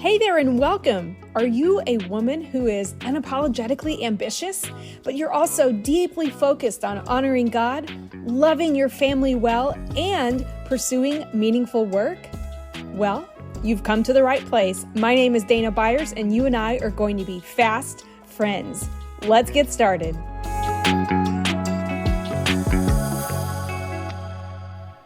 Hey there and welcome. Are you a woman who is unapologetically ambitious, but you're also deeply focused on honoring God, loving your family well, and pursuing meaningful work? Well, you've come to the right place. My name is Dana Byers, and you and I are going to be fast friends. Let's get started.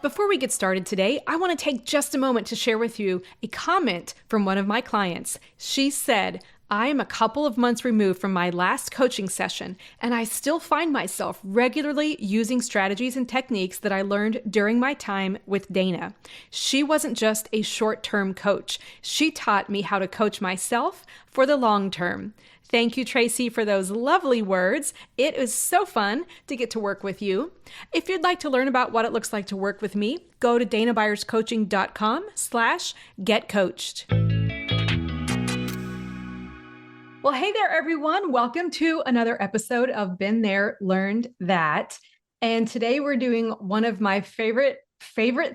Before we get started today, I want to take just a moment to share with you a comment from one of my clients. She said, I am a couple of months removed from my last coaching session, and I still find myself regularly using strategies and techniques that I learned during my time with Dana. She wasn't just a short-term coach. She taught me how to coach myself for the long term. Thank you, Tracy, for those lovely words. It is so fun to get to work with you. If you'd like to learn about what it looks like to work with me, go to danabuyerscoaching.com/getcoached. Well, hey there, everyone. Welcome to another episode of Been There, Learned That. And today we're doing one of my favorite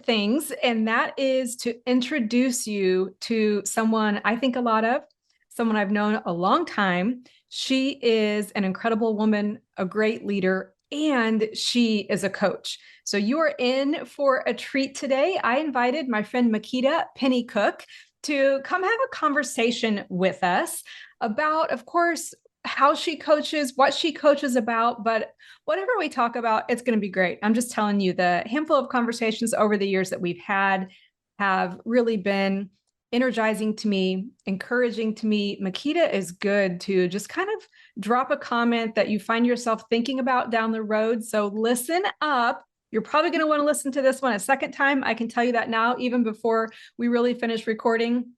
things, and that is to introduce you to someone I think a lot of, someone I've known a long time. She is an incredible woman, a great leader, and she is a coach. So you are in for a treat today. I invited my friend Makeda Pennycooke to come have a conversation with us about, of course, how she coaches, what she coaches about, but whatever we talk about, it's going to be great. I'm just telling you, the handful of conversations over the years that we've had have really been energizing to me, encouraging to me. Makeda is good to just kind of drop a comment that you find yourself thinking about down the road. So listen up. You're probably going to want to listen to this one a second time. I can tell you that now, even before we really finish recording.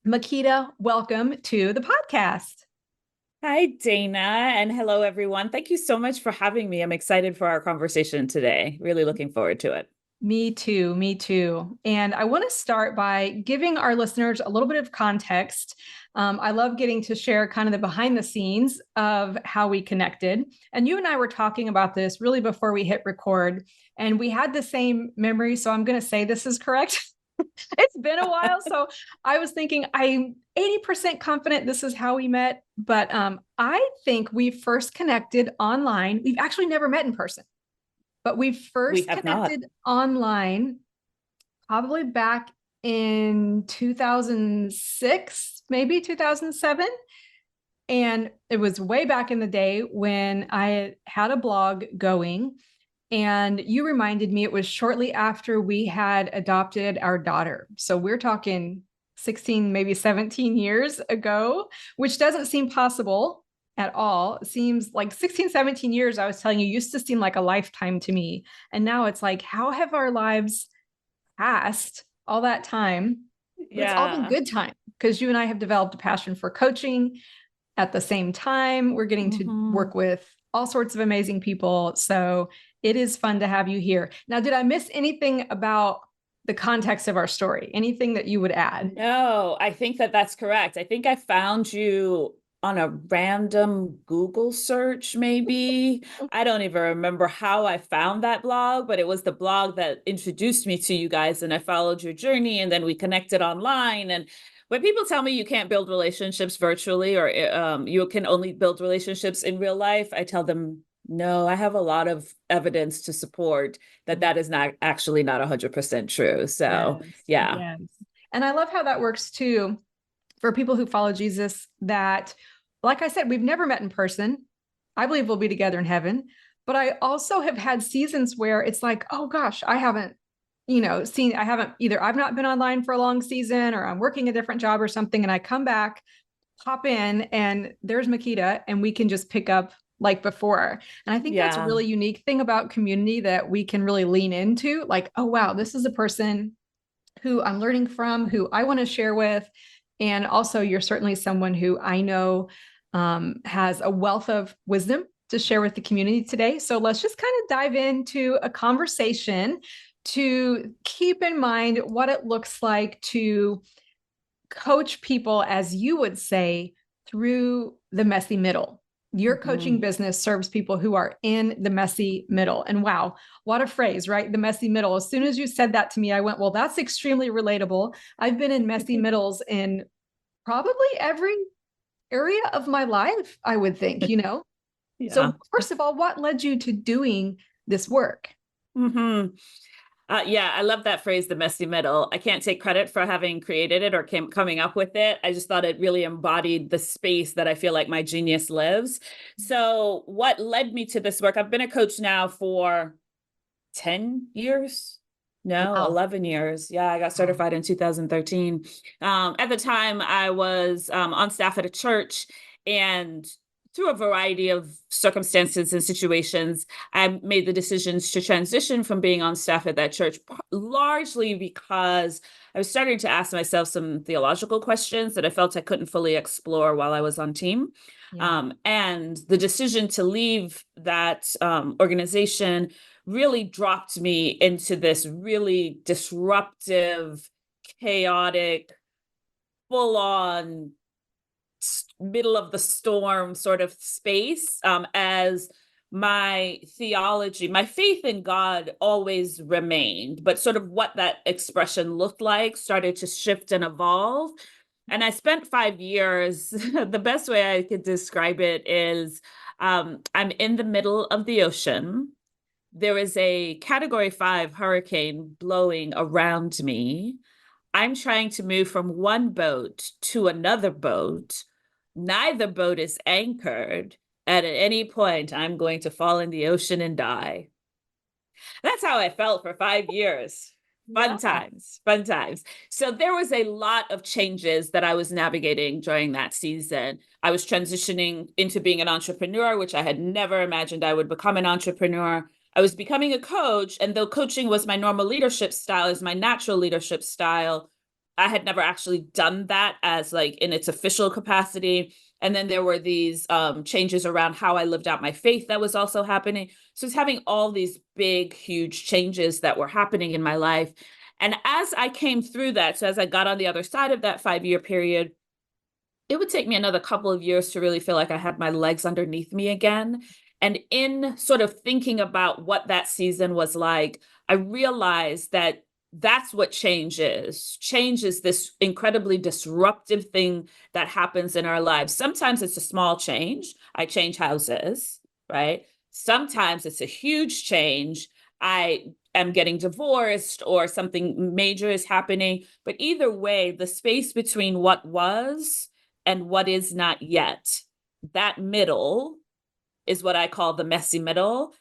Makeda, welcome to the podcast. Hi, Dana, and hello, everyone. Thank you so much for having me. I'm excited for our conversation today. Really looking forward to it. Me too. Me too. And I want to start by giving our listeners a little bit of context. I love getting to share kind of the behind the scenes of how we connected. And you and I were talking about this really before we hit record, and we had the same memory. So I'm going to say this is correct. It's been a while. So I was thinking I'm 80% confident this is how we met. But I think we first connected online. We've actually never met in person. But we first connected online probably back in 2006, maybe 2007. And it was way back in the day when I had a blog going. And you reminded me it was shortly after we had adopted our daughter. So we're talking 16, maybe 17 years ago, which doesn't seem possible at all. It seems like 16, 17 years, I was telling you, used to seem like a lifetime to me. And now it's like, how have our lives passed all that time? Yeah. It's all been good time because you and I have developed a passion for coaching at the same time. We're getting to work with all sorts of amazing people. So it is fun to have you here. Now, did I miss anything about the context of our story? Anything that you would add? No, I think that's correct. I think I found you on a random Google search, maybe. I don't even remember how I found that blog, but it was the blog that introduced me to you guys, and I followed your journey, and then we connected online. And when people tell me you can't build relationships virtually, or you can only build relationships in real life, I tell them, no, I have a lot of evidence to support that is not 100% true. So, yes, yeah. Yes. And I love how that works too for people who follow Jesus, that, like I said, we've never met in person. I believe we'll be together in heaven. But I also have had seasons where it's like, oh gosh, I haven't, I've not been online for a long season, or I'm working a different job or something. And I come back, hop in, and there's Makeda, and we can just pick up like before. And I think that's a really unique thing about community that we can really lean into. Like, oh, wow, this is a person who I'm learning from, who I want to share with. And also, you're certainly someone who I know has a wealth of wisdom to share with the community today. So let's just kind of dive into a conversation to keep in mind what it looks like to coach people, as you would say, through the messy middle. Your coaching business serves people who are in the messy middle. And wow, what a phrase, right? The messy middle. As soon as you said that to me, I went, well, that's extremely relatable. I've been in messy middles in probably every area of my life, I would think, you know? Yeah. So, first of all, what led you to doing this work? hmm yeah, I love that phrase, the messy middle. I can't take credit for having created it or coming up with it. I just thought it really embodied the space that I feel like my genius lives. So, what led me to this work? I've been a coach now for 10 years. No, Wow. 11 years. Yeah, I got Wow. certified in 2013. At the time, I was on staff at a church, and through a variety of circumstances and situations, I made the decisions to transition from being on staff at that church, largely because I was starting to ask myself some theological questions that I felt I couldn't fully explore while I was on team. Yeah. And the decision to leave that organization really dropped me into this really disruptive, chaotic, full on middle of the storm sort of space, as my theology, my faith in God always remained, but sort of what that expression looked like started to shift and evolve. And I spent 5 years. The best way I could describe it is I'm in the middle of the ocean. There is a category 5 hurricane blowing around me. I'm trying to move from one boat to another boat. Neither boat is anchored. And at any point, I'm going to fall in the ocean and die. That's how I felt for 5 years. Yeah. Fun times, fun times. So there was a lot of changes that I was navigating during that season. I was transitioning into being an entrepreneur, which I had never imagined I would become an entrepreneur. I was becoming a coach, and though coaching was my normal leadership style, is my natural leadership style, I had never actually done that as like in its official capacity. And then there were these changes around how I lived out my faith that was also happening. So it's having all these big, huge changes that were happening in my life. And as I came through that, so as I got on the other side of that 5 year period, it would take me another couple of years to really feel like I had my legs underneath me again. And in sort of thinking about what that season was like, I realized that that's what change is. Change is this incredibly disruptive thing that happens in our lives. Sometimes it's a small change. I change houses, right? Sometimes it's a huge change. I am getting divorced or something major is happening. But either way, the space between what was and what is not yet, that middle is what I call the messy middle.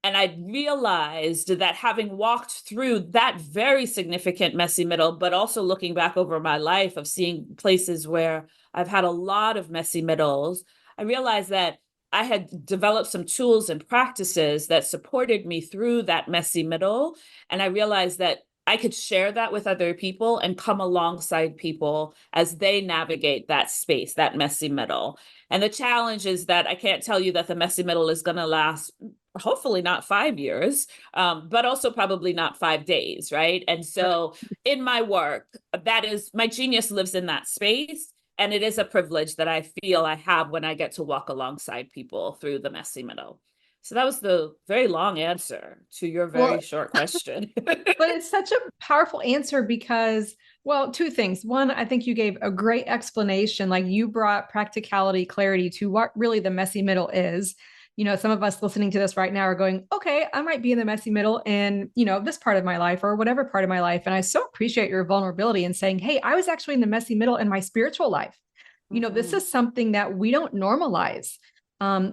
And I realized that having walked through that very significant messy middle, but also looking back over my life of seeing places where I've had a lot of messy middles, I realized that I had developed some tools and practices that supported me through that messy middle. And I realized that I could share that with other people and come alongside people as they navigate that space, that messy middle. And the challenge is that I can't tell you that the messy middle is going to last, hopefully not 5 years, but also probably not 5 days, right? And so in my work, that is my genius lives in that space. And it is a privilege that I feel I have when I get to walk alongside people through the messy middle. So that was the very long answer to your very Well, short question. but it's such a powerful answer because, well, two things. One, I think you gave a great explanation. Like you brought practicality, clarity to what really the messy middle is. You know, some of us listening to this right now are going, okay, I might be in the messy middle in, you know, this part of my life or whatever part of my life. And I so appreciate your vulnerability and saying, hey, I was actually in the messy middle in my spiritual life. You know, this Mhm. is something that we don't normalize,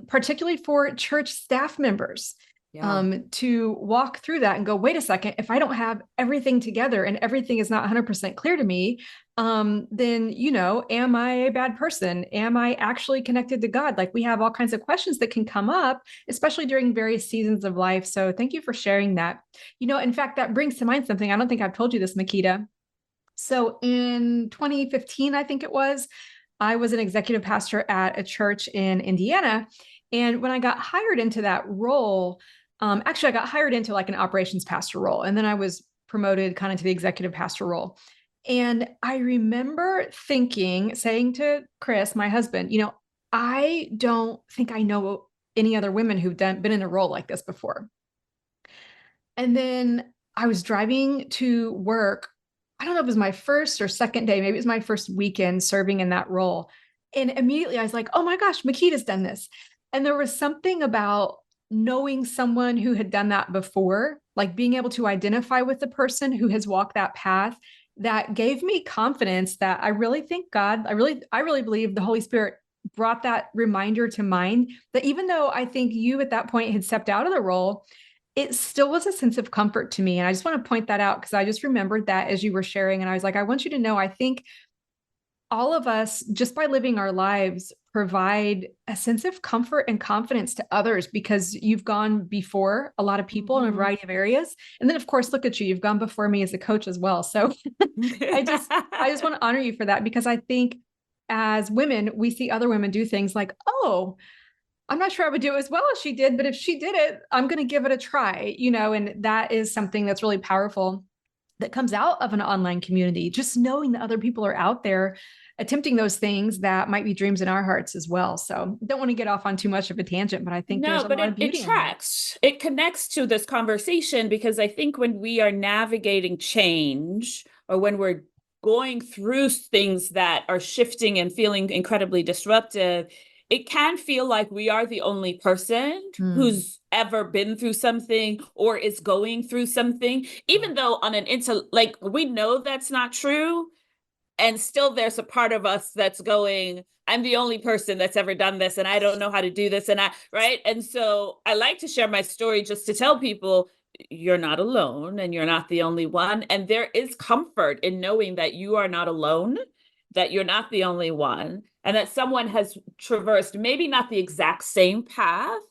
particularly for church staff members, Yeah. to walk through that and go, wait a second, if I don't have everything together and everything is not 100% clear to me, then, you know, am I a bad person? Am I actually connected to God? Like we have all kinds of questions that can come up, especially during various seasons of life. So thank you for sharing that. You know, in fact, that brings to mind something. I don't think I've told you this, Makeda. So in 2015, I think it was, I was an executive pastor at a church in Indiana. And when I got hired into that role, actually, I got hired into like an operations pastor role. And then I was promoted kind of to the executive pastor role. And I remember thinking, saying to Chris, my husband, you know, I don't think I know any other women who've been in a role like this before. And then I was driving to work. I don't know if it was my first or second day, maybe it was my first weekend serving in that role. And immediately I was like, oh my gosh, Makeda's done this. And there was something about knowing someone who had done that before, like being able to identify with the person who has walked that path, that gave me confidence that I really think God, I really believe the Holy Spirit brought that reminder to mind, that even though I think you at that point had stepped out of the role, it still was a sense of comfort to me. And I just want to point that out because I just remembered that as you were sharing. And I was like, I want you to know, I think all of us, just by living our lives, provide a sense of comfort and confidence to others because you've gone before a lot of people in a Mhm. variety of areas. And then, of course, look at you, you've gone before me as a coach as well. So I just want to honor you for that, because I think as women, we see other women do things like, oh, I'm not sure I would do it as well as she did, but if she did it, I'm going to give it a try, and that is something that's really powerful that comes out of an online community, just knowing that other people are out there attempting those things that might be dreams in our hearts as well. So don't want to get off on too much of a tangent, but I think there's No, a but lot of it beauty in that. tracks. It connects to this conversation because I think when we are navigating change or when we're going through things that are shifting and feeling incredibly disruptive, it can feel like we are the only person Mm. who's ever been through something or is going through something, even though on an like we know that's not true, and still there's a part of us that's going, I'm the only person that's ever done this and I don't know how to do this, and I right. And so I like to share my story just to tell people you're not alone and you're not the only one, and there is comfort in knowing that you are not alone, that you're not the only one, and that someone has traversed maybe not the exact same path,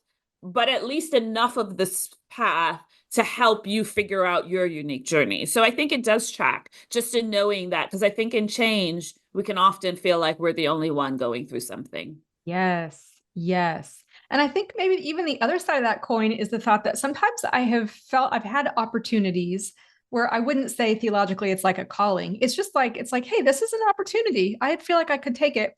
but at least enough of this path to help you figure out your unique journey. So I think it does track just in knowing that, because I think in change, we can often feel like we're the only one going through something. Yes, yes. And I think maybe even the other side of that coin is the thought that sometimes I have felt I've had opportunities where I wouldn't say theologically it's like a calling. It's just like, it's like, hey, this is an opportunity. I feel like I could take it.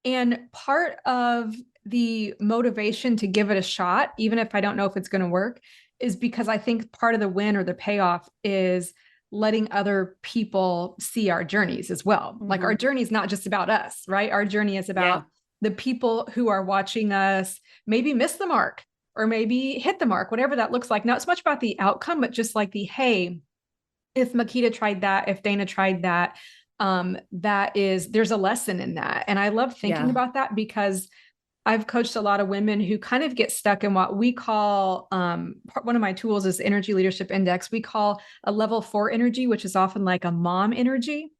And part of the motivation to give it a shot, even if I don't know if it's going to work, is because I think part of the win or the payoff is letting other people see our journeys as well. Like our Mm-hmm. journey is not just about us, right? Our journey is Yeah. about the people who are watching us maybe miss the mark or maybe hit the mark, whatever that looks like. Not so much about the outcome, but just like the, hey, if Makeda tried that, if Dana tried that, there's a lesson in that. And I love thinking Yeah. about that because I've coached a lot of women who kind of get stuck in what we call, one of my tools is Energy Leadership Index. We call a level 4 energy, which is often like a mom energy.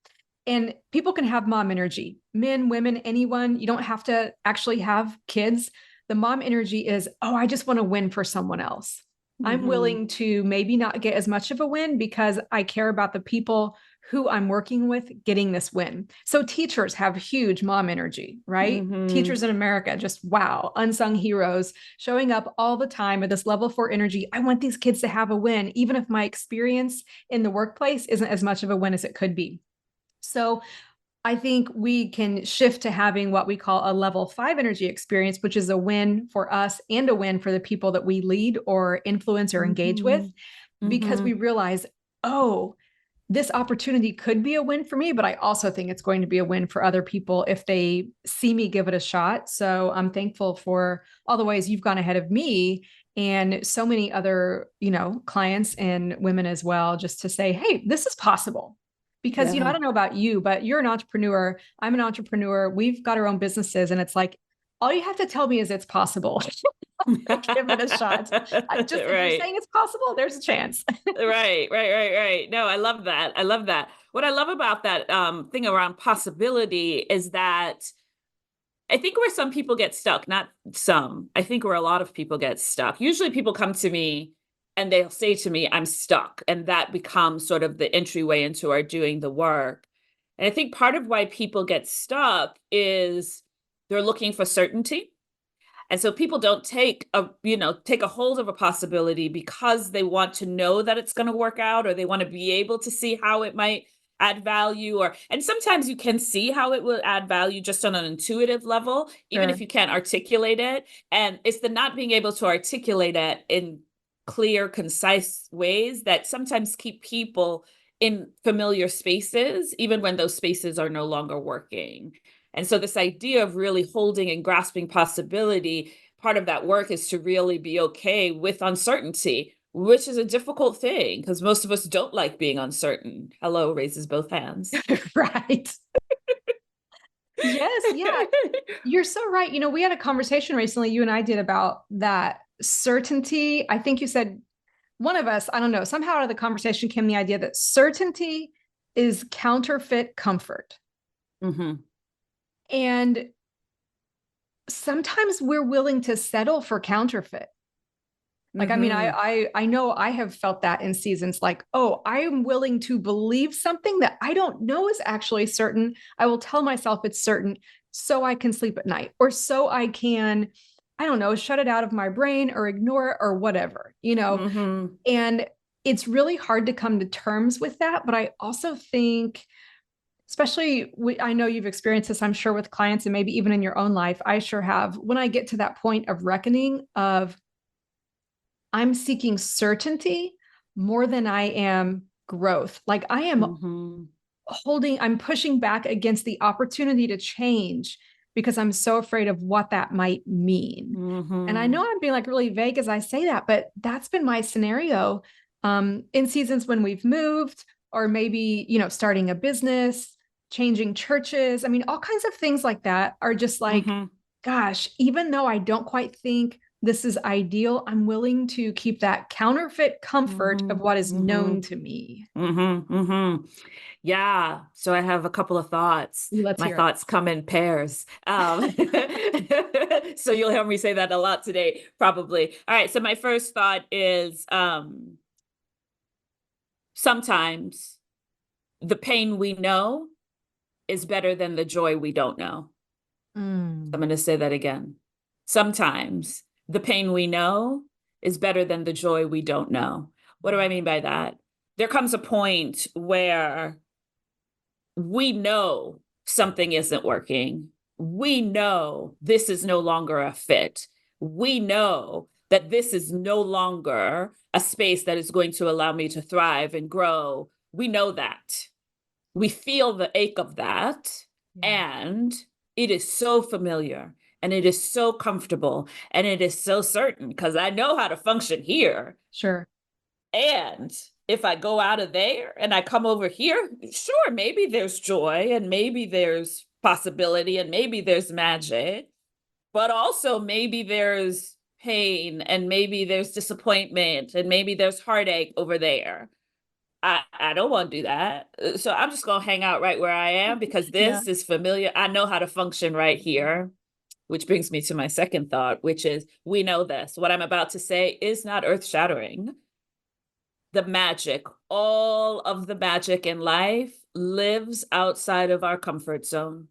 And people can have mom energy, men, women, anyone. You don't have to actually have kids. The mom energy is, oh, I just want to win for someone else. I'm Mm-hmm. willing to maybe not get as much of a win because I care about the people who I'm working with getting this win. So teachers have huge mom energy, right? Mm-hmm. Teachers in America, just wow, unsung heroes showing up all the time at this level 4 energy. I want these kids to have a win, even if my experience in the workplace isn't as much of a win as it could be. So I think we can shift to having what we call a level 5 energy experience, which is a win for us and a win for the people that we lead or influence or engage with, Mm-hmm. because Mm-hmm. we realize, oh, this opportunity could be a win for me, but I also think it's going to be a win for other people if they see me give it a shot. So I'm thankful for all the ways you've gone ahead of me and so many other, clients and women as well, just to say, hey, this is possible. Because, I Yeah. don't know about you, but you're an entrepreneur. I'm an entrepreneur. We've got our own businesses. And it's like, all you have to tell me is it's possible. Give it a shot. Just if you're Right. saying it's possible, there's a chance. Right. No, I love that. I love that. What I love about that thing around possibility is that I think where some people get stuck, not some, I think where a lot of people get stuck. Usually people come to me and they'll say to me, I'm stuck. And that becomes sort of the entryway into our doing the work. And I think part of why people get stuck is they're looking for certainty. And so people don't take a hold of a possibility because they want to know that it's going to work out, or they want to be able to see how it might add value, and sometimes you can see how it will add value just on an intuitive level, even if Sure. you can't articulate it. And it's the not being able to articulate it in clear, concise ways that sometimes keep people in familiar spaces, even when those spaces are no longer working. And so this idea of really holding and grasping possibility, part of that work is to really be okay with uncertainty, which is a difficult thing because most of us don't like being uncertain. Hello raises both hands. Right. Yes, yeah. You're so right. We had a conversation recently, you and I did, about that certainty. I think you said, one of us, I don't know, somehow out of the conversation came the idea that certainty is counterfeit comfort. Mm-hmm. And sometimes we're willing to settle for counterfeit. Like, I mean, Mm-hmm. I know I have felt that in seasons, like, oh, I am willing to believe something that I don't know is actually certain. I will tell myself it's certain so I can sleep at night, or so I can, I don't know, shut it out of my brain or ignore it or whatever. Mm-hmm. And it's really hard to come to terms with that. But I also think, especially, I know you've experienced this, I'm sure, with clients and maybe even in your own life. I sure have. When I get to that point of reckoning of, I'm seeking certainty more than I am growth. Like, I am Mm-hmm. I'm pushing back against the opportunity to change because I'm so afraid of what that might mean. And I Mm-hmm. know I'm being like really vague as I say that, but that's been my scenario in seasons when we've moved, or maybe, starting a business, changing churches. I mean, all kinds of things like that are just like, Mm-hmm. gosh, even though I don't quite think this is ideal, I'm willing to keep that counterfeit comfort of Mm-hmm. what is Mm-hmm. known to me. Mm-hmm. Mm-hmm. Yeah. So I have a couple of thoughts. Let's My hear it. thoughts come in pairs. So you'll hear me say that a lot today, probably. All right. So my first thought is sometimes the pain we know is better than the joy we don't know. I'm Mm. going to say that again. Sometimes the pain we know is better than the joy we don't know. What do I mean by that? There comes a point where we know something isn't working. We know this is no longer a fit. We know that this is no longer a space that is going to allow me to thrive and grow. We know that. We feel the ache of that. Yeah, And it is so familiar and it is so comfortable and it is so certain because I know how to function here. sure. And if I go out of there and I come over here, sure, maybe there's joy and maybe there's possibility and maybe there's magic, but also maybe there's pain and maybe there's disappointment and maybe there's heartache over there. I don't want to do that. So I'm just going to hang out right where I am because Yeah. this is familiar. I know how to function right here, which brings me to my second thought, which is we know this. What I'm about to say is not earth shattering. The magic, all of the magic in life lives outside of our comfort zone.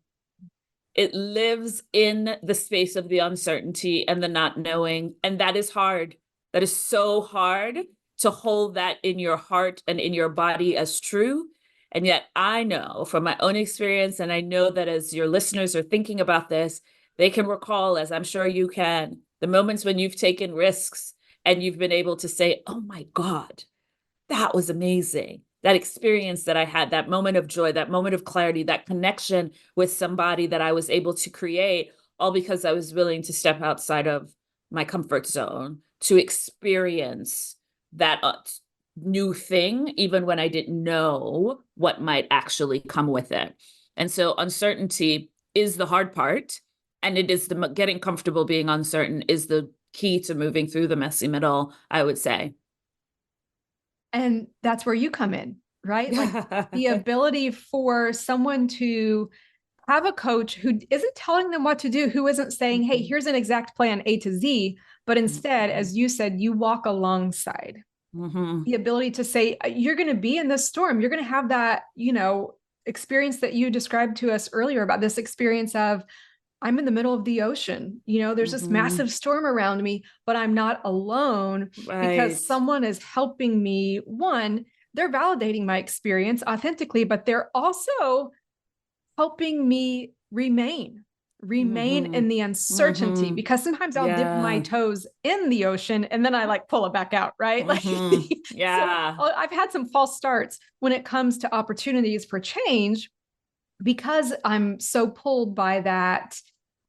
It lives in the space of the uncertainty and the not knowing. And that is hard. That is so hard to hold that in your heart and in your body as true. And yet, I know from my own experience, and I know that as your listeners are thinking about this, they can recall, as I'm sure you can, the moments when you've taken risks and you've been able to say, oh my God, that was amazing. That experience that I had, that moment of joy, that moment of clarity, that connection with somebody that I was able to create, all because I was willing to step outside of my comfort zone to experience that new thing, even when I didn't know what might actually come with it. And so uncertainty is the hard part. And it is the getting comfortable being uncertain is the key to moving through the messy middle, I would say. And that's where you come in, right? Like, the ability for someone to have a coach who isn't telling them what to do, who isn't saying, hey, Mhm. here's an exact plan A to Z, but instead, Mhm. as you said, you walk alongside. Mhm. The ability to say, you're going to be in this storm. You're going to have that, experience that you described to us earlier, about this experience of, I'm in the middle of the ocean. There's this Mhm. massive storm around me, but I'm not alone because Right. someone is helping me. One, they're validating my experience authentically, but they're also helping me remain. remain Mm-hmm. in the uncertainty, Mm-hmm. because sometimes I'll dip my Yeah. toes in the ocean and then I like pull it back out, right? Like, Mm-hmm. so Yeah. I've had some false starts when it comes to opportunities for change because I'm so pulled by that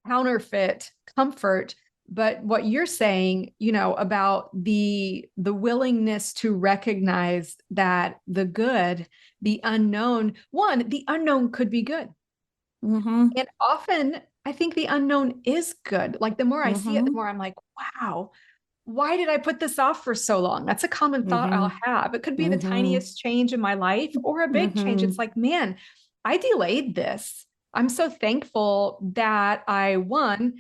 counterfeit comfort. But what you're saying, about the willingness to recognize that the good, the unknown, the unknown could be good. Mm-hmm. And often I think the unknown is good. Like the more I see it, the Mm-hmm. more I'm like, wow, why did I put this off for so long? That's a common thought I'll Mm-hmm. have. It could be the Mm-hmm. tiniest change in my life or a big change. It's Mm-hmm. like, man, I delayed this. I'm so thankful that I, one,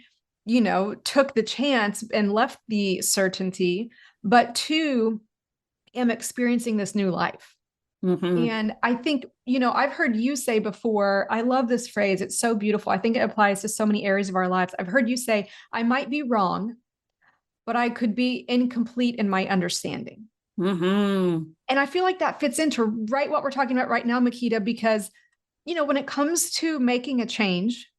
took the chance and left the certainty, but two, am experiencing this new life. Mm-hmm. And I think, I've heard you say before, I love this phrase. It's so beautiful. I think it applies to so many areas of our lives. I've heard you say, I might be wrong, but I could be incomplete in my understanding. Mm-hmm. And I feel like that fits into right what we're talking about right now, Makeda, because, when it comes to making a change,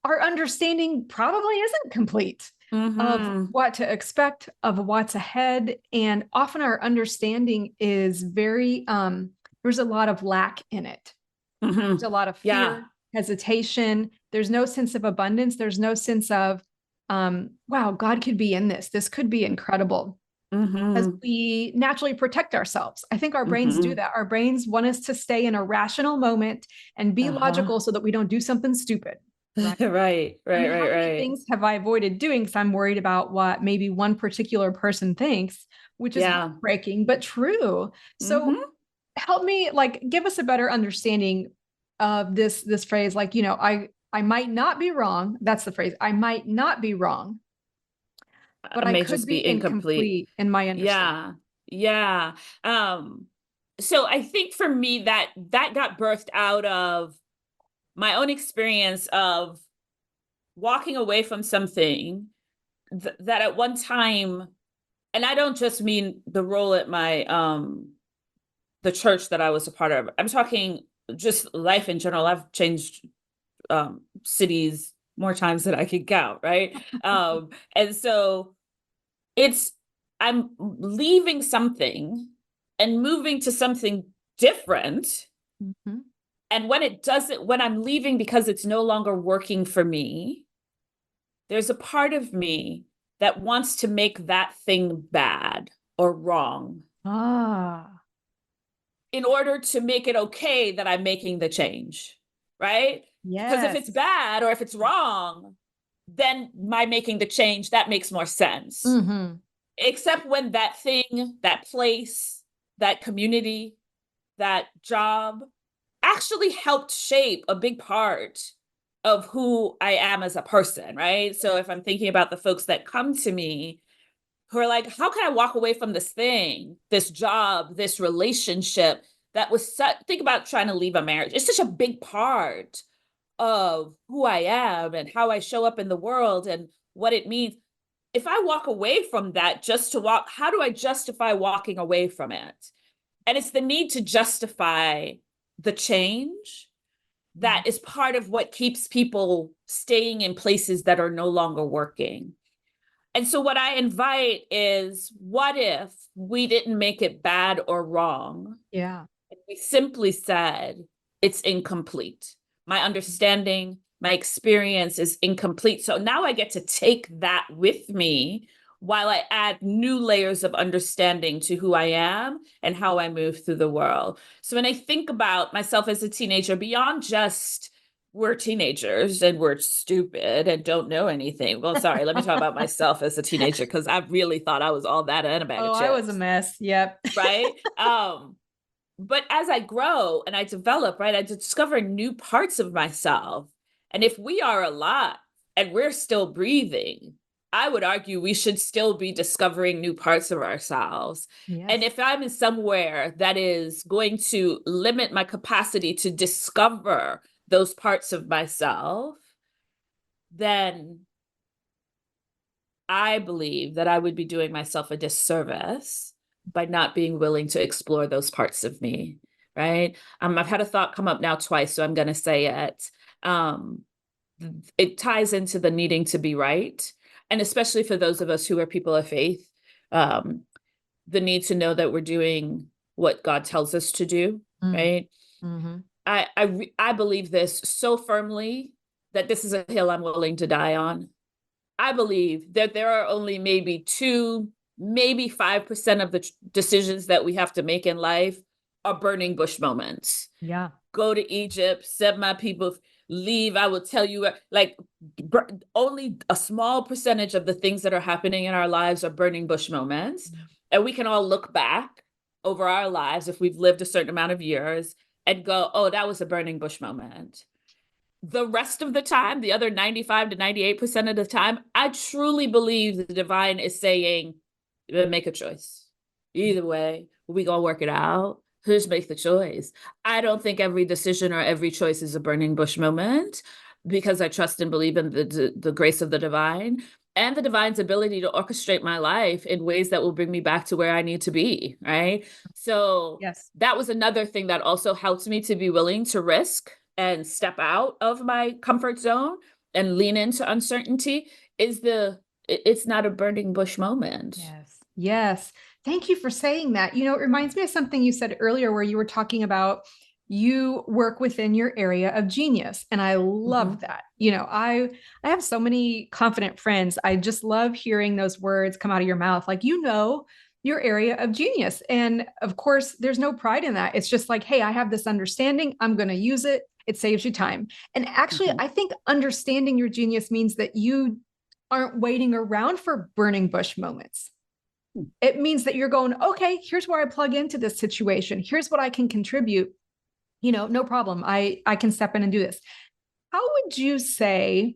our understanding probably isn't complete of Mm-hmm. what to expect, of what's ahead. And often our understanding is very, there's a lot of lack in it. Mm-hmm. There's a lot of Yeah. fear, hesitation. There's no sense of abundance. There's no sense of, wow, God could be in this. This could be incredible. Because Mm-hmm. we naturally protect ourselves. I think our brains do Mm-hmm. that. Our brains want us to stay in a rational moment and be Uh-huh. logical so that we don't do something stupid, right? Right, I right, mean, how right, many right. things have I avoided doing because I'm worried about what maybe one particular person thinks, which is Yeah. heartbreaking, but true. So Mm-hmm. help me, like, give us a better understanding of this phrase. Like, I might not be wrong. That's the phrase. I might not be wrong, but I I may could just be be incomplete. incomplete in my understanding. Yeah. Yeah. Um, so I think for me that got birthed out of my own experience of walking away from something that at one time, and I don't just mean the role at my the church that I was a part of. I'm talking just life in general. I've changed cities more times than I could count, right? And so it's I'm leaving something and moving to something different. Mhm. And when I'm leaving because it's no longer working for me, there's a part of me that wants to make that thing bad or wrong Ah, in order to make it okay that I'm making the change, right? Because if it's yes. bad or if it's wrong, then my making the change, that makes more sense. Hmm. Except when that thing, that place, that community, that job actually helped shape a big part of who I am as a person, right? So if I'm thinking about the folks that come to me who are like, how can I walk away from this thing, this job, this relationship that was such, think about trying to leave a marriage. It's such a big part of who I am and how I show up in the world and what it means. If I walk away from that just to walk, how do I justify walking away from it? And it's the need to justify the change that is part of what keeps people staying in places that are no longer working. And so, what I invite is what if we didn't make it bad or wrong? Yeah. We simply said it's incomplete. My understanding, my experience is incomplete. So now I get to take that with me while I add new layers of understanding to who I am and how I move through the world. So when I think about myself as a teenager, beyond just we're teenagers and we're stupid and don't know anything. Well, sorry, let me talk about myself as a teenager because I really thought I was all that and a bag Oh, of I was a chips, mess. Yep. right? But as I grow and I develop, right, I discover new parts of myself. And if we are alive and we're still breathing, I would argue we should still be discovering new parts of ourselves. And Yes. if I'm in somewhere that is going to limit my capacity to discover those parts of myself, then I believe that I would be doing myself a disservice by not being willing to explore those parts of me, right? I've had a thought come up now twice, so I'm going to say it. Um, it ties into the needing to be right. And especially for those of us who are people of faith, um, the need to know that we're doing what God tells us to do, Mm. right? Mm-hmm. I believe this so firmly that this is a hill I'm willing to die on. I believe that there are only maybe 2, maybe 5% of the decisions that we have to make in life are burning bush moments. Yeah. Go to Egypt, set my people, leave. I will tell you, like, only a small percentage of the things that are happening in our lives are burning bush moments. And we can all look back over our lives if we've lived a certain amount of years and go, oh, that was a burning bush moment. The rest of the time, the other 95 to 98% of the time, I truly believe the divine is saying, make a choice. Either way, we gonna work it out. Just make the choice. I don't think every decision or every choice is a burning bush moment, because I trust and believe in the grace of the divine and the divine's ability to orchestrate my life in ways that will bring me back to where I need to be, right? So Yes. that was another thing that also helped me to be willing to risk and step out of my comfort zone and lean into uncertainty. It's not a burning bush moment. Yes. Yes. Thank you for saying that. It reminds me of something you said earlier where you were talking about you work within your area of genius. And I love Mhm. that. I have so many confident friends. I just love hearing those words come out of your mouth. Like, your area of genius. And of course, there's no pride in that. It's just like, hey, I have this understanding. I'm going to use it. It saves you time. And actually, Mhm. I think understanding your genius means that you aren't waiting around for burning bush moments. It means that you're going, okay, here's where I plug into this situation. Here's what I can contribute. No problem. I can step in and do this. How would you say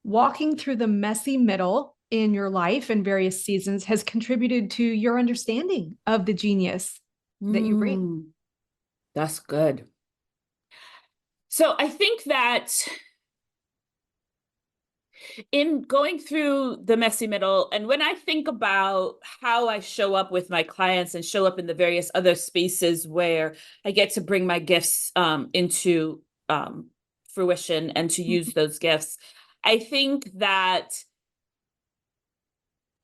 walking through the messy middle in your life in various seasons has contributed to your understanding of the genius that you bring? Mm, that's good. So I think that in going through the messy middle, and when I think about how I show up with my clients and show up in the various other spaces where I get to bring my gifts into fruition and to use those gifts, I think that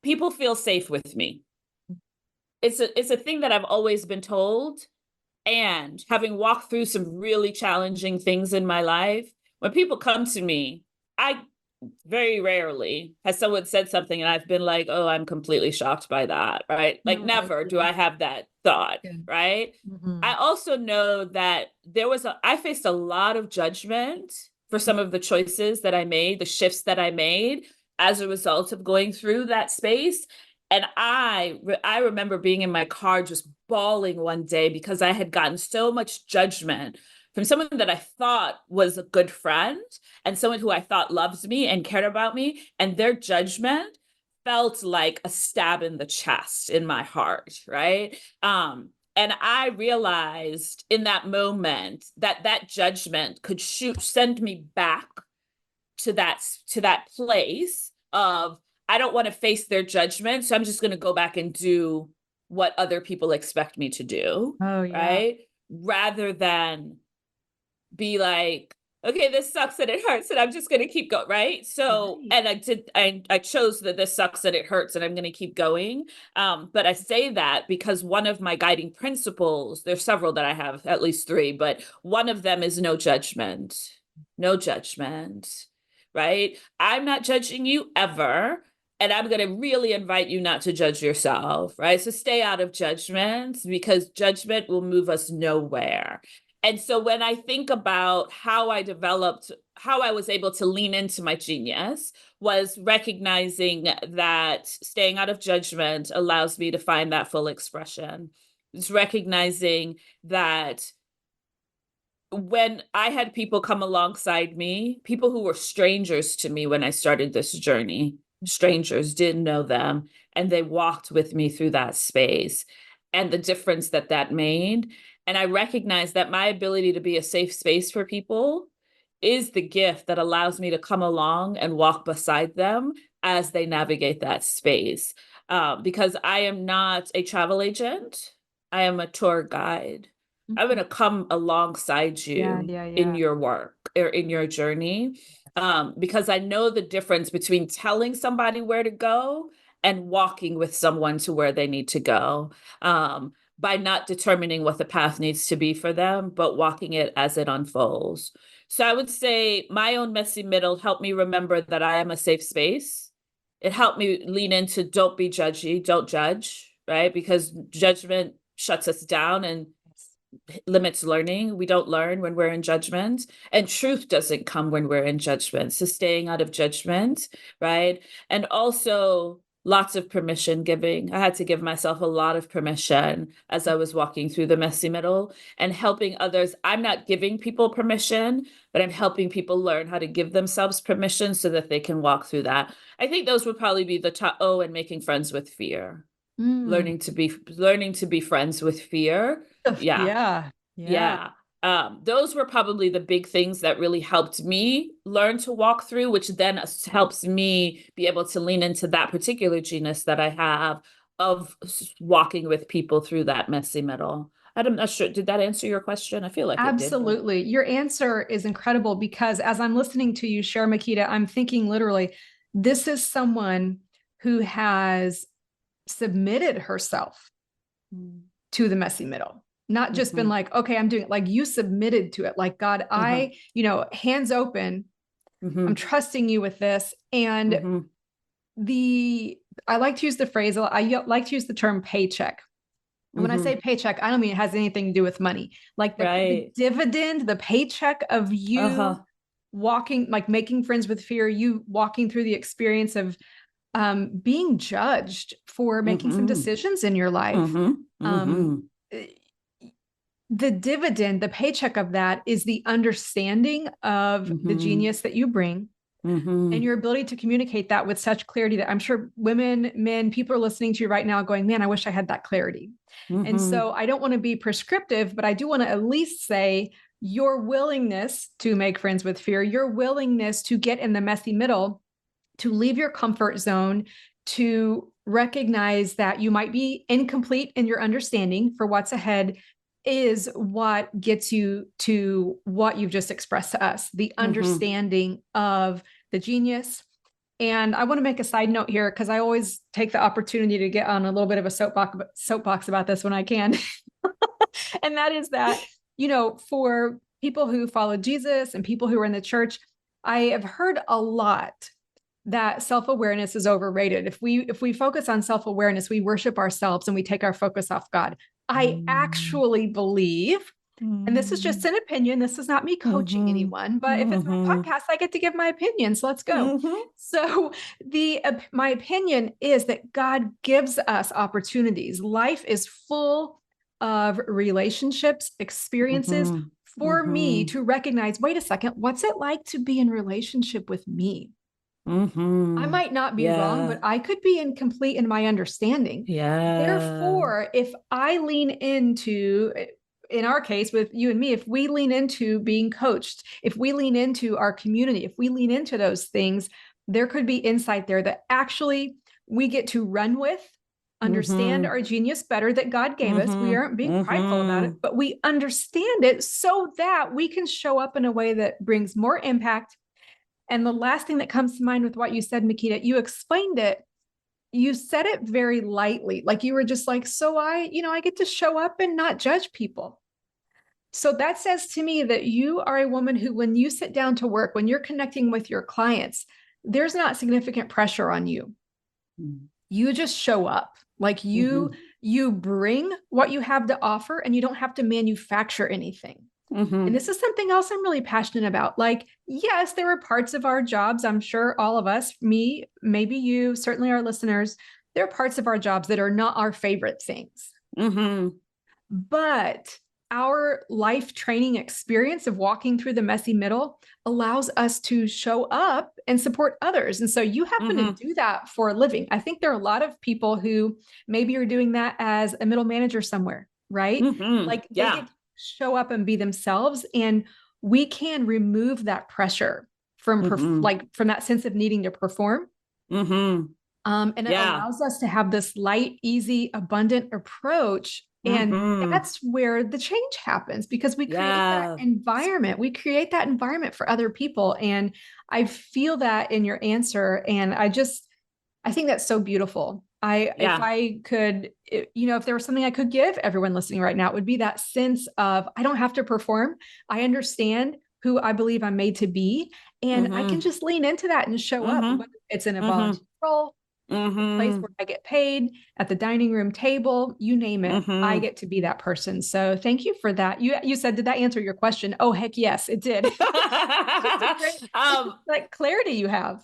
people feel safe with me. It's a thing that I've always been told. And having walked through some really challenging things in my life, when people come to me, I very rarely has someone said something and I've been like, oh, I'm completely shocked by that, right? Like, No, that's never do good. I have that thought, Good. right? Mm-hmm. I also know that I faced a lot of judgment for some of the choices that I made, the shifts that I made as a result of going through that space. And I remember being in my car just bawling one day because I had gotten so much judgment from someone that I thought was a good friend and someone who I thought loves me and cared about me, and their judgment felt like a stab in the chest in my heart, right? And I realized in that moment that that judgment could send me back to that place of, I don't want to face their judgment, so I'm just going to go back and do what other people expect me to do, Oh, yeah. right? Rather than be like, okay, this sucks and it hurts and I'm just going to keep going, right? So, Right. and I chose that this sucks and it hurts and I'm going to keep going. But I say that because one of my guiding principles, there's several that I have, at least 3, but one of them is no judgment. No judgment, right? I'm not judging you ever. And I'm going to really invite you not to judge yourself, right? So stay out of judgment, because judgment will move us nowhere. And so when I think about how I was able to lean into my genius, was recognizing that staying out of judgment allows me to find that full expression. It's recognizing that when I had people come alongside me, people who were strangers to me when I started this journey, strangers, didn't know them, and they walked with me through that space and the difference that that made. And I recognize that my ability to be a safe space for people is the gift that allows me to come along and walk beside them as they navigate that space. Because I am not a travel agent, I am a tour guide. I'm going Mhm. to come alongside Yeah, you yeah, in yeah. your work. or in your journey. Because I know the difference between telling somebody where to go and walking with someone to where they need to go. By not determining what the path needs to be for them, but walking it as it unfolds. So I would say my own messy middle helped me remember that I am a safe space. It helped me lean into don't be judgy, don't judge, right? Because judgment shuts us down and limits learning. We don't learn when we're in judgment, and truth doesn't come when we're in judgment. So staying out of judgment, right? And also lots of permission giving. I had to give myself a lot of permission as I was walking through the messy middle and helping others. I'm not giving people permission, but I'm helping people learn how to give themselves permission so that they can walk through that. I think those would probably be the top. Oh, and making friends with fear. Mm. Learning to be friends with fear. Yeah. Yeah. Yeah. Yeah. Those were probably the big things that really helped me learn to walk through, which then helps me be able to lean into that particular genius that I have of walking with people through that messy middle. I'm not sure. Did that answer your question? I feel like it did, but Absolutely. Your answer is incredible because as I'm listening to you share, Makeda, I'm thinking literally, this is someone who has submitted herself to the messy middle, not just been Mhm. like, okay, I'm doing it. Like you submitted to it. Like, God, Uh-huh. hands open, I'm Mhm. trusting you with this. And Mhm. I like to use the phrase, I like to use the term paycheck. And when I say Mhm. paycheck, I don't mean it has anything to do with money. Like the Right. dividend, the paycheck of you Uh-huh. walking, like making friends with fear, you walking through the experience of being judged for making some Mhm. decisions in your life. Mhm. Um, Mhm. the dividend, the paycheck of that is the understanding of the Mhm. genius that you bring and Mhm. your ability to communicate that with such clarity that I'm sure women, men, people are listening to you right now going, man, I wish I had that clarity. And so Mhm. I don't want to be prescriptive, but I do want to at least say your willingness to make friends with fear, your willingness to get in the messy middle, to leave your comfort zone, to recognize that you might be incomplete in your understanding for what's ahead is what gets you to what you've just expressed to us, the Mhm. understanding of the genius. And I want to make a side note here because I always take the opportunity to get on a little bit of a soapbox about this when I can. And that is that, for people who follow Jesus and people who are in the church, I have heard a lot that self-awareness is overrated. If we focus on self-awareness, we worship ourselves and we take our focus off God. I Mhm. actually believe, and this is just Mhm. an opinion, this is not me coaching Mhm. anyone, but if it's my Mhm. podcast, I get to give my opinion. So let's go. Mhm. So the my opinion is that God gives us opportunities. Life is full of relationships, experiences Mhm. for me Mhm. to recognize, wait a second, what's it like to be in relationship with me? I Mhm. might not be wrong, but Yeah. I could be incomplete in my understanding. Yeah. Therefore, if I lean into, in our case with you and me, if we lean into being coached, if we lean into our community, if we lean into those things, there could be insight there that actually we get to run with, understand Mhm. our genius better that God gave us. We Mhm. aren't being prideful about it, Mhm. but we understand it so that we can show up in a way that brings more impact. And the last thing that comes to mind with what you said, Makeda, you explained it. You said it very lightly. Like you were just like, so I get to show up and not judge people. So that says to me that you are a woman who, when you sit down to work, when you're connecting with your clients, there's not significant pressure on you. You just show up. Like you, Mhm. you bring what you have to offer and you don't have to manufacture anything. And Mhm. this is something else I'm really passionate about. Like, yes, there are parts of our jobs, I'm sure all of us, me, maybe you, certainly our listeners, there are parts of our jobs that are not our favorite things. Mhm. But our life training experience of walking through the messy middle allows us to show up and support others. And so you happen to Mhm. do that for a living. I think there are a lot of people who maybe are doing that as a middle manager somewhere, right? Mhm. Like they get Yeah. to show up and be themselves. And we can remove that pressure from Mhm. like from that sense of needing to perform. Mhm. And it Yeah. allows us to have this light, easy, abundant approach And Mm-hmm. that's where the change happens because we create that Yeah. environment. We create that environment for other people. And I feel that in your answer. And I think that's so beautiful. If Yeah. I could, if there was something I could give everyone listening right now, it would be that sense of I don't have to perform. I understand who I believe I'm made to be, and I can Mm-hmm. just lean into that and show up, Mm-hmm. whether it's in a Mm-hmm. volunteer role, a place Mm-hmm. where I get paid, at the dining room table, you name it. I Mm-hmm. get to be that person. So thank you for that. You said, did that answer your question? Oh, heck yes, it did. It's just a great, it's just um, like clarity you have.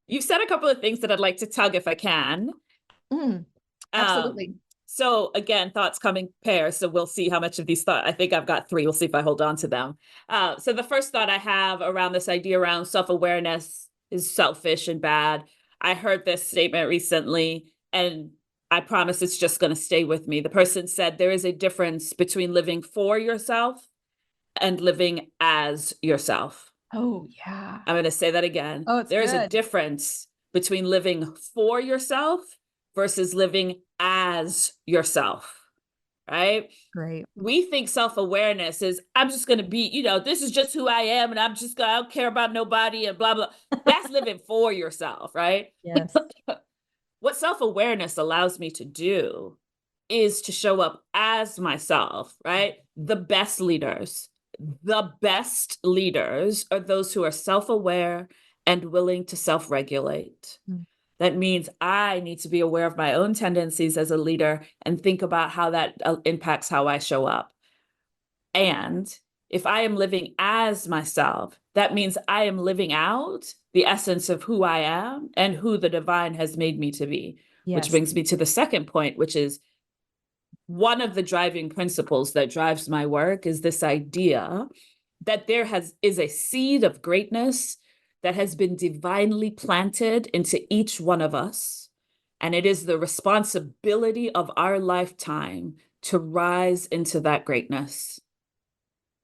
you've said a couple of things that I'd like to tug if I can. Mm, absolutely. So again, thoughts coming pairs. So we'll see how much of these thoughts. I think I've got three. We'll see if I hold on to them. So the first thought I have around this idea around self-awareness is selfish and bad. I heard this statement recently, and I promise it's just going to stay with me. The person said there is a difference between living for yourself and living as yourself. Oh, yeah. I'm going to say that again. Oh, it's There is a good. difference between living for yourself versus living as yourself, right? Great. We think self-awareness is, I'm just going to be, this is just who I am, and I don't care about nobody and blah, blah. That's living for yourself, right? Yes. What self-awareness allows me to do is to show up as myself, right? The best leaders are those who are self-aware and willing to self-regulate. Mm. That means I need to be aware of my own tendencies as a leader and think about how that impacts how I show up. And if I am living as myself, that means I am living out the essence of who I am and who the divine has made me to be. Which Yes. brings me to the second point, which is one of the driving principles that drives my work is this idea that is a seed of greatness that has been divinely planted into each one of us. And it is the responsibility of our lifetime to rise into that greatness.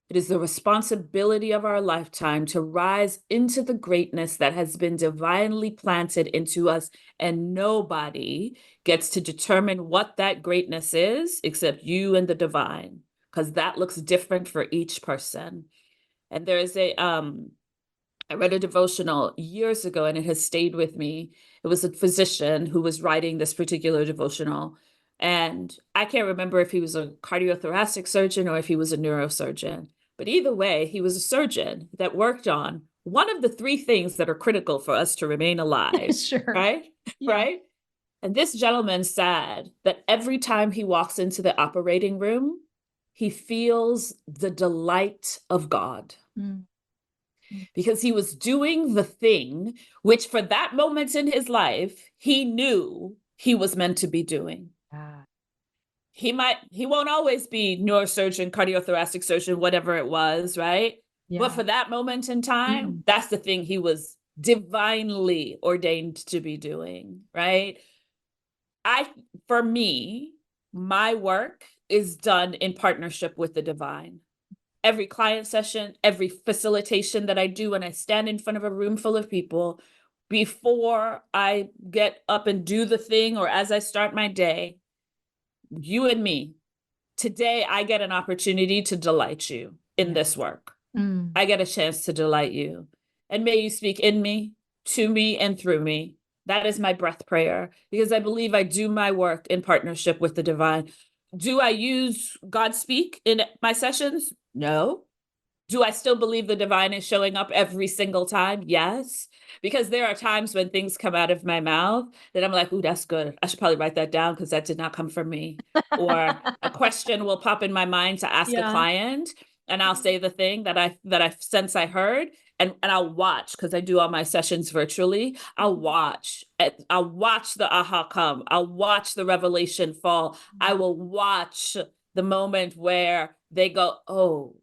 It is the responsibility of our lifetime to rise into the greatness that has been divinely planted into us, and nobody gets to determine what that greatness is except you and the divine, because that looks different for each person. And there is I read a devotional years ago and it has stayed with me. It was a physician who was writing this particular devotional. And I can't remember if he was a cardiothoracic surgeon or if he was a neurosurgeon. But either way, he was a surgeon that worked on one of the three things that are critical for us to remain alive, Sure. right? Yeah. Right? And this gentleman said that every time he walks into the operating room, he feels the delight of God Mm. Mm. because he was doing the thing which, for that moment in his life, he knew he was meant to be doing. Ah, He won't always be neurosurgeon, cardiothoracic surgeon, whatever it was, right? But yeah. for that moment in time, Mm. that's the thing he was divinely ordained to be doing, right? I, for me, my work is done in partnership with the divine. Every client session, every facilitation that I do when I stand in front of a room full of people, before I get up and do the thing or as I start my day, you and me, today I get an opportunity to delight you in Yeah. this work. Mm. I get a chance to delight you. And may you speak in me, to me, and through me. That is my breath prayer because I believe I do my work in partnership with the divine. Do I use God speak in my sessions? No. Do I still believe the divine is showing up every single time? Yes. Because there are times when things come out of my mouth that I'm like, ooh, that's good. I should probably write that down because that did not come from me. Or a question will pop in my mind to ask a Yeah. client, and I'll say the thing that I sense I heard, and I'll watch because I do all my sessions virtually. I'll watch the aha come. I'll watch the revelation fall. I will watch the moment where they go, oh,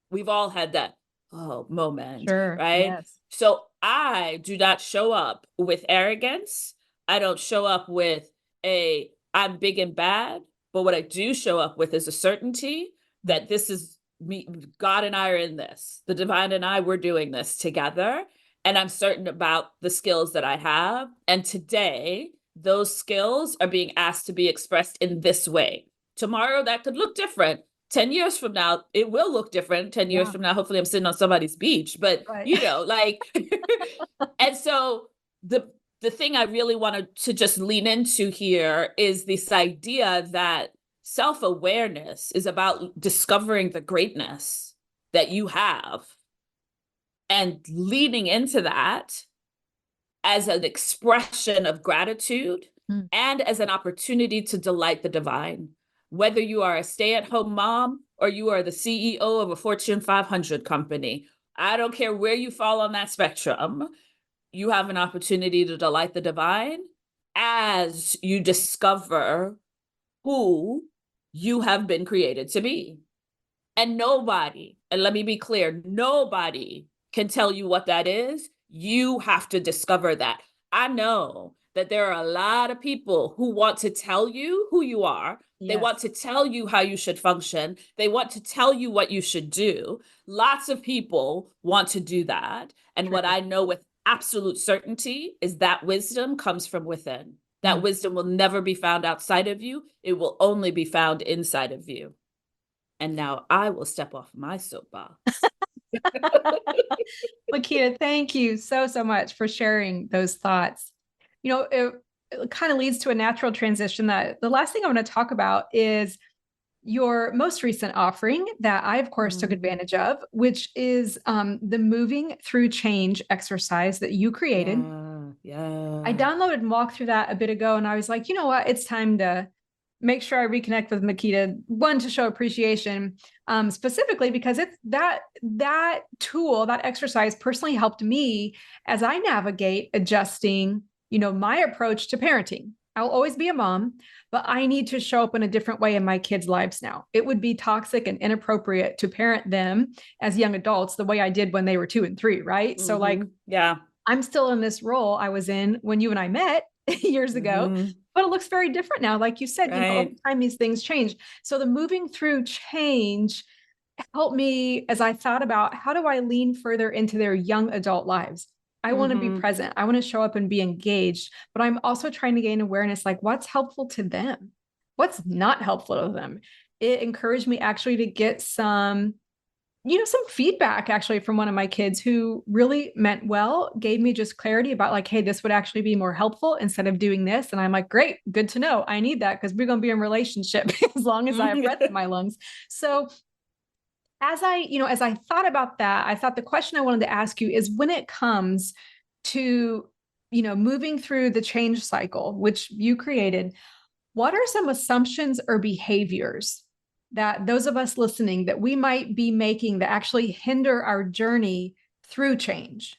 we've all had that moment, Sure. right? Yes. So I do not show up with arrogance. I don't show up with I'm big and bad. But what I do show up with is a certainty that this is me. God and I are in this. The divine and I, we're doing this together. And I'm certain about the skills that I have. And today, those skills are being asked to be expressed in this way. Tomorrow that could look different. 10 years from now, it will look different. 10 years Yeah. from now, hopefully I'm sitting on somebody's beach, but Right. you know, like, and so the thing I really wanted to just lean into here is this idea that self-awareness is about discovering the greatness that you have and leaning into that as an expression of gratitude Mm. and as an opportunity to delight the divine. Whether you are a stay-at-home mom or you are the CEO of a Fortune 500 company, I don't care where you fall on that spectrum, you have an opportunity to delight the divine as you discover who you have been created to be. And nobody, and let me be clear, nobody can tell you what that is. You have to discover that. I know that there are a lot of people who want to tell you who you are. They want Yes. to tell you how you should function. They want to tell you what you should do. Lots of people want to do that. And what True. I know with absolute certainty is that wisdom comes from within. That Mm. wisdom will never be found outside of you. It will only be found inside of you. And now I will step off my soapbox. Makeda, thank you so, so much for sharing those thoughts. It kind of leads to a natural transition that the last thing I want to talk about is your most recent offering that I, of course, took advantage of, which is the moving through change exercise that you created. Yeah, I yeah. downloaded and walked through that a bit ago, and I was like, you know what? It's time to make sure I reconnect with Makeda. One, to show appreciation, specifically because it's that tool, that exercise, personally helped me as I navigate adjusting, my approach to parenting. I'll always be a mom, but I need to show up in a different way in my kids' lives now. It would be toxic and inappropriate to parent them as young adults the way I did when they were 2 and 3, right? So, like, Yeah. I'm still in this role I was in when you and I met years ago, but it looks very different now. Like you said, over Right. time, these things change. So the moving through change helped me as I thought about how do I lean further into their young adult lives? I want to be present. I want to show up and be engaged, but I'm also trying to gain awareness like what's helpful to them, what's not helpful to them. It encouraged me actually to get some feedback actually from one of my kids who really meant well, gave me just clarity about like, hey, this would actually be more helpful instead of doing this. And I'm like, great, good to know. I need that because we're going to be in relationship as long as I have breath in my lungs. So as I thought about that, I thought the question I wanted to ask you is when it comes to, moving through the change cycle, which you created, what are some assumptions or behaviors that those of us listening that we might be making that actually hinder our journey through change?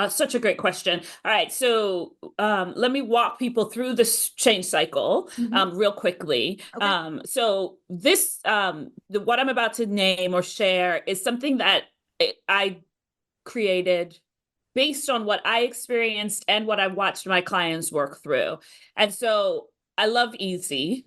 Such a great question. All right, so let me walk people through this change cycle Mhm. real quickly. Okay. So this, what I'm about to name or share is something that I created based on what I experienced and what I watched my clients work through. And so I love easy.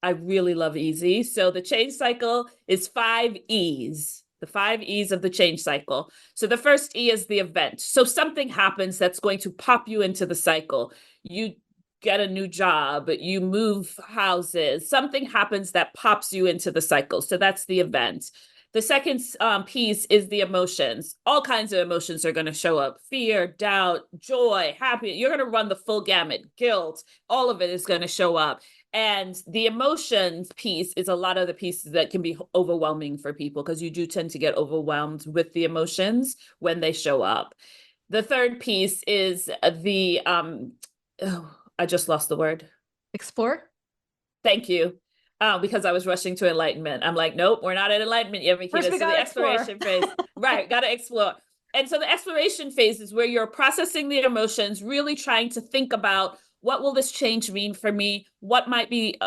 I really love easy. So the change cycle is 5 E's, the 5 E's of the change cycle. So the first E is the event. So something happens that's going to pop you into the cycle. You get a new job, you move houses, something happens that pops you into the cycle. So that's the event. The second piece is the emotions. All kinds of emotions are going to show up: fear, doubt, joy, happiness. You're going to run the full gamut, guilt, all of it is going to show up. And the emotions piece is a lot of the pieces that can be overwhelming for people because you do tend to get overwhelmed with the emotions when they show up. The third piece is I just lost the word. Explore. Thank you. Because I was rushing to enlightenment. I'm like, nope, we're not at enlightenment yet, First, Makeda. we So got the to explore. exploration phase, right, got to explore. And so the exploration phase is where you're processing the emotions, really trying to think about what will this change mean for me? What might be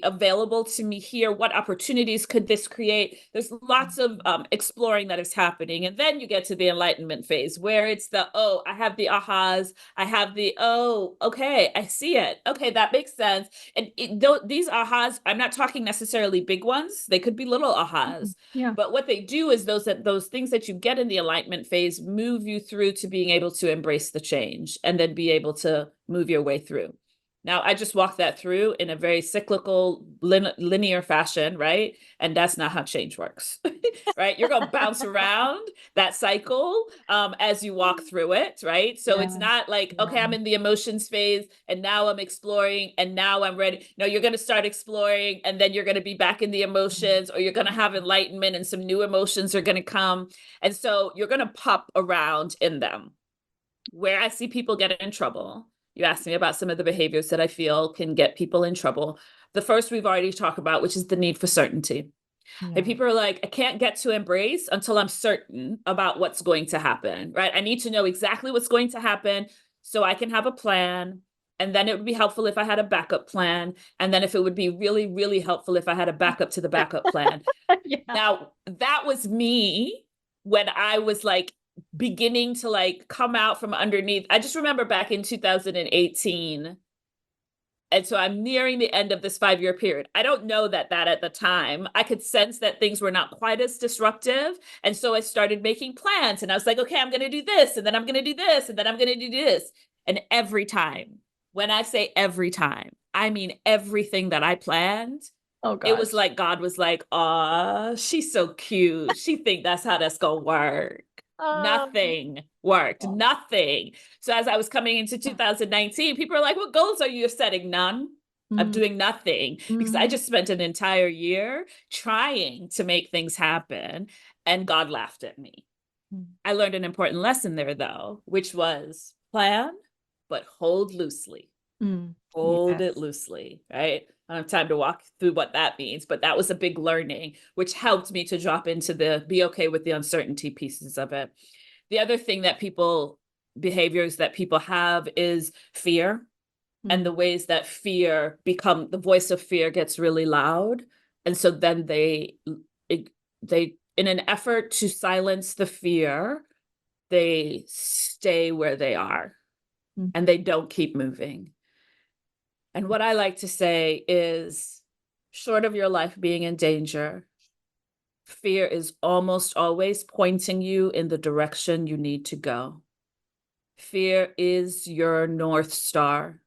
available to me here? What opportunities could this create? There's lots of exploring that is happening. And then you get to the enlightenment phase where it's I have the ahas. I have okay, I see it. Okay, that makes sense. And these ahas, I'm not talking necessarily big ones. They could be little ahas. Yeah. But what they do is those things that you get in the enlightenment phase move you through to being able to embrace the change and then be able to move your way through. Now, I just walk that through in a very cyclical, linear fashion, right? And that's not how change works, right? You're going to bounce around that cycle as you walk through it, right? So Yeah. it's not like, Yeah. okay, I'm in the emotions phase and now I'm exploring and now I'm ready. No, you're going to start exploring and then you're going to be back in the emotions, or you're going to have enlightenment and some new emotions are going to come. And so you're going to pop around in them. Where I see people get in trouble, you asked me about some of the behaviors that I feel can get people in trouble. The first we've already talked about, which is the need for certainty. And Yeah. people are like, I can't get to embrace until I'm certain about what's going to happen, right? I need to know exactly what's going to happen so I can have a plan. And then it would be helpful if I had a backup plan. And then if it would be really, really helpful if I had a backup to the backup plan. Yeah. Now, that was me when I was like beginning to like come out from underneath. I just remember back in 2018. And so I'm nearing the end of this 5-year period. I don't know that at the time. I could sense that things were not quite as disruptive. And so I started making plans and I was like, okay, I'm going to do this. And then I'm going to do this. And then I'm going to do this. And every time, when I say every time, I mean everything that I planned, Oh it was gosh. like God was like, "Aw, she's so cute. She think that's how that's gonna work." Um, Nothing worked. Nothing. So as I was coming into 2019, people are like, "What goals are you setting?" None. I'm mm, doing nothing because I mm, just spent an entire year trying to make things happen, and God laughed at me. mm, I learned an important lesson there, though, which was plan, but hold loosely. Hold it yes. loosely, right? I don't have time to walk through what that means, but that was a big learning, which helped me to drop into the be okay with the uncertainty pieces of it. The other thing that people, behaviors that people have is fear, and the Mm, ways that fear become, the voice of fear gets really loud. And so then they, in an effort to silence the fear, they stay where they are mm, and they don't keep moving. And what I like to say is, short of your life being in danger, fear is almost always pointing you in the direction you need to go. Fear is your North Star.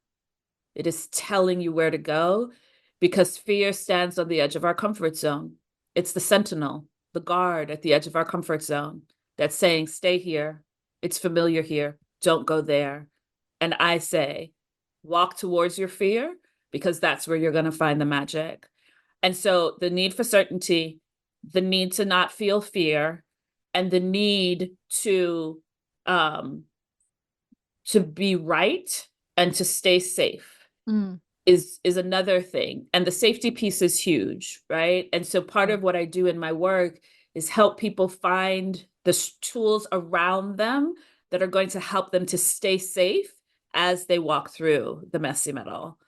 It is telling you where to go because fear stands on the edge of our comfort zone. It's the sentinel, the guard at the edge of our comfort zone that's saying, stay here. It's familiar here. Don't go there. And I say, walk towards your fear because that's where you're going to find the magic. And so the need for certainty, the need to not feel fear, and the need um, to be right and to stay safe mm, is another thing. And the safety piece is huge, right? And so part mm, of what I do in my work is help people find the tools around them that are going to help them to stay safe as they walk through the messy middle.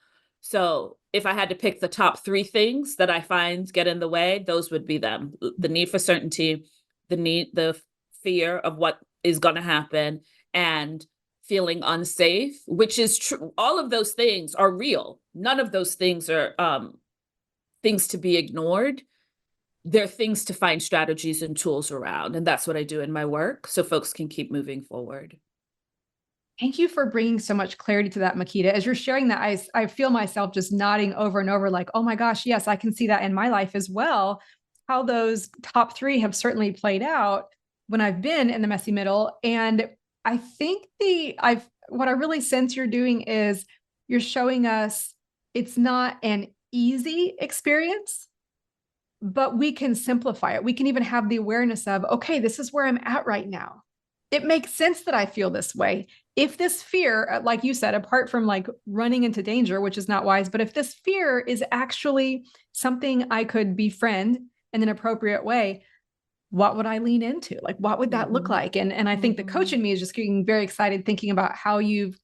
So if I had to pick the top 3 things that I find get in the way, those would be them: the need for certainty, the fear of what is going to happen, and feeling unsafe, which is true. All of those things are real. None of those things are things to be ignored. They're things to find strategies and tools around. And that's what I do in my work so folks can keep moving forward. Thank you for bringing so much clarity to that, Makeda. As you're sharing that, I feel myself just nodding over and over, like, oh my gosh, yes, I can see that in my life as well. How those top 3 have certainly played out when I've been in the messy middle. And I think what I really sense you're doing is you're showing us it's not an easy experience, but we can simplify it. We can even have the awareness of, okay, this is where I'm at right now. It makes sense that I feel this way. If this fear, like you said, apart from like running into danger, which is not wise, but if this fear is actually something I could befriend in an appropriate way, what would I lean into? Like, what would that look Mm-hmm. like? And I think the coach Mm-hmm. in me is just getting very excited thinking about how you've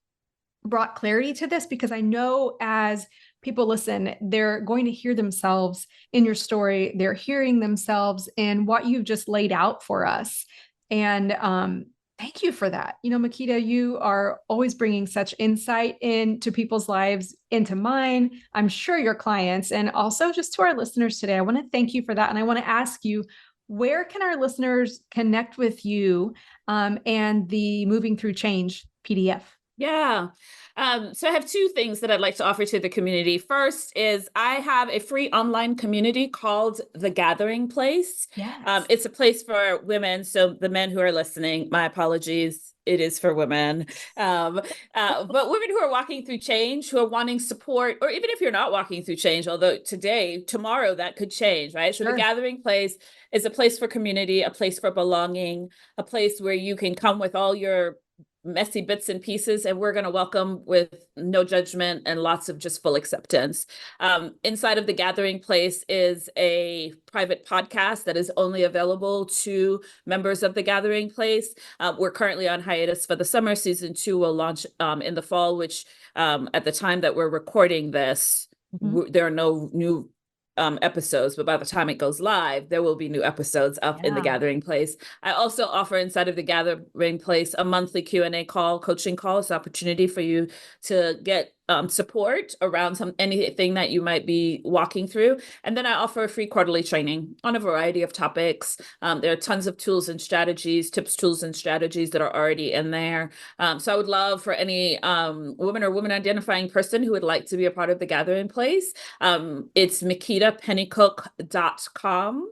brought clarity to this, because I know as people listen, they're going to hear themselves in your story. They're hearing themselves in what you've just laid out for us. And thank you for that. You know, Makeda, you are always bringing such insight into people's lives, into mine, I'm sure your clients, and also just to our listeners today. I want to thank you for that. And I want to ask you, where can our listeners connect with you and the Moving Through Change PDF? Yeah. So I have two things that I'd like to offer to the community. First is I have a free online community called The Gathering Place. Yes. It's a place for women. So the men who are listening, my apologies. It is for women. Um, but women who are walking through change, who are wanting support, or even if you're not walking through change, although tomorrow, that could change, right? So the Sure. Gathering Place is a place for community, a place for belonging, a place where you can come with all your messy bits and pieces, and we're going to welcome with no judgment and lots of just full acceptance. Inside of the Gathering Place is a private podcast that is only available to members of the Gathering Place. We're currently on hiatus for the summer. Season 2 will launch in the fall, which at the time that we're recording this, Mhm. there are no new episodes, but by the time it goes live, there will be new episodes up in the Yeah. Gathering Place. I also offer inside of the Gathering Place a monthly Q&A call, coaching call. It's an opportunity for you to get support around anything that you might be walking through. And then I offer a free quarterly training on a variety of topics. There are tons of tools and strategies, tips, tools, and strategies that are already in there. So I would love for any woman or woman identifying person who would like to be a part of the Gathering Place. It's makedapennycooke.com/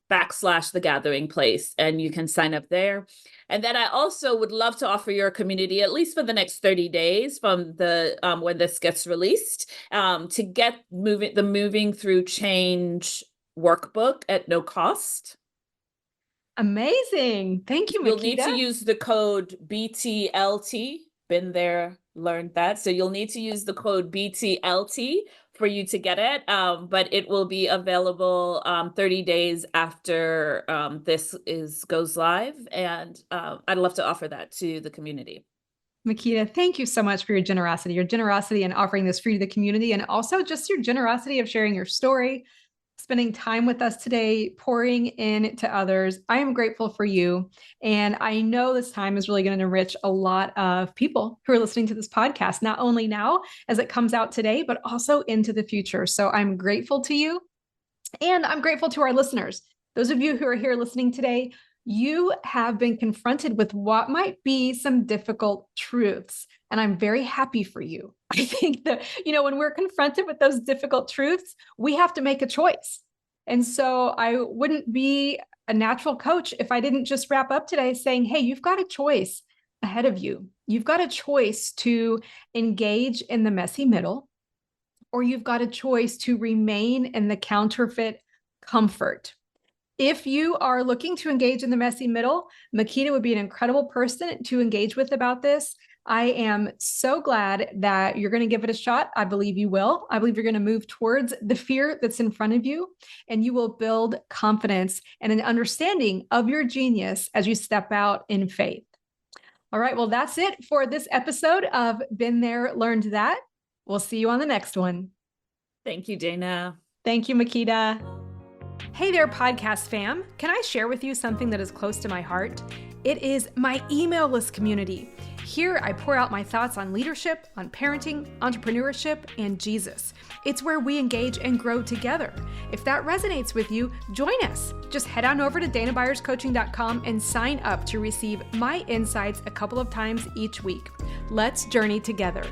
the Gathering Place, and you can sign up there. And then I also would love to offer your community, at least for the next 30 days from the when this gets released, to get moving through change workbook at no cost. Amazing. Thank you, You'll need Makeda. to use the code BTLT. Been there, learned that. So you'll need to use the code BTLT for you to get it. But it will be available 30 days after this goes live. And I'd love to offer that to the community. Makeda, thank you so much for your generosity in offering this free to the community, and also just your generosity of sharing your story, spending time with us today, pouring in to others. I am grateful for you. And I know this time is really going to enrich a lot of people who are listening to this podcast, not only now as it comes out today, but also into the future. So I'm grateful to you. And I'm grateful to our listeners. Those of you who are here listening today, you have been confronted with what might be some difficult truths. And I'm very happy for you. I think that, when we're confronted with those difficult truths, we have to make a choice. And so I wouldn't be a natural coach if I didn't just wrap up today saying, hey, you've got a choice ahead of you. You've got a choice to engage in the messy middle, or you've got a choice to remain in the counterfeit comfort. If you are looking to engage in the messy middle, Makeda would be an incredible person to engage with about this. I am so glad that you're going to give it a shot. I believe you will. I believe you're going to move towards the fear that's in front of you, and you will build confidence and an understanding of your genius as you step out in faith. All right. Well, that's it for this episode of Been There, Learned That. We'll see you on the next one. Thank you, Dana. Thank you, Makeda. Hey there, podcast fam. Can I share with you something that is close to my heart? It is my email list community. Here, I pour out my thoughts on leadership, on parenting, entrepreneurship, and Jesus. It's where we engage and grow together. If that resonates with you, join us. Just head on over to danabyers.coaching.com and sign up to receive my insights a couple of times each week. Let's journey together.